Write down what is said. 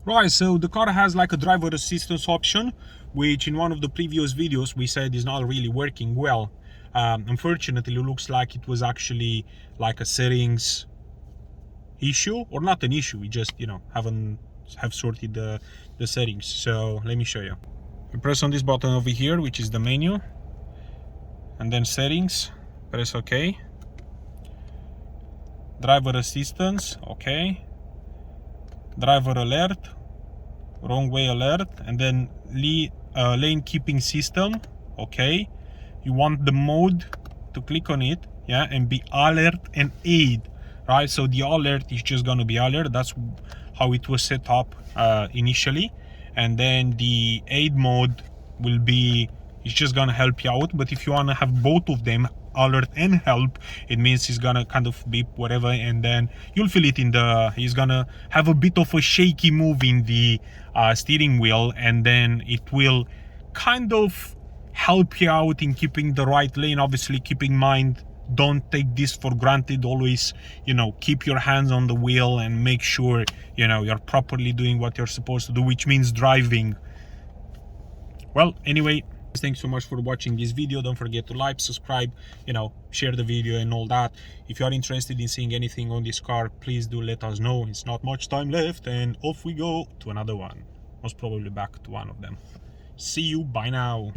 Right, so the car has like a driver assistance option, which in one of the previous videos we said is not really working well. Unfortunately, it looks like it was actually like a settings issue, or not an issue, we just, you know, have sorted the settings. So let me show you. You press on this button over here, which is the menu, and then settings, press OK. Driver assistance, OK. Driver alert, wrong way alert, and then lane keeping system, OK. You want the mode to click on it, yeah, and be alert and aid, right? So the alert is just going to be alert. That's how it was set up initially, and then the aid mode will be, it's just going to help you out. But if you want to have both of them, alert and help, it means it's gonna kind of beep whatever, and then you'll feel it in the, he's gonna have a bit of a shaky move in the steering wheel, and then it will kind of help you out in keeping the right lane. Obviously, keep in mind, don't take this for granted. Always, you know, keep your hands on the wheel and make sure, you know, you're properly doing what you're supposed to do, which means driving. Well, anyway, thanks so much for watching this video. Don't forget to like, subscribe, you know, share the video and all that. If you are interested in seeing anything on this car, please do let us know. It's not much time left, and off we go to another one. Most probably back to one of them. See you, bye now.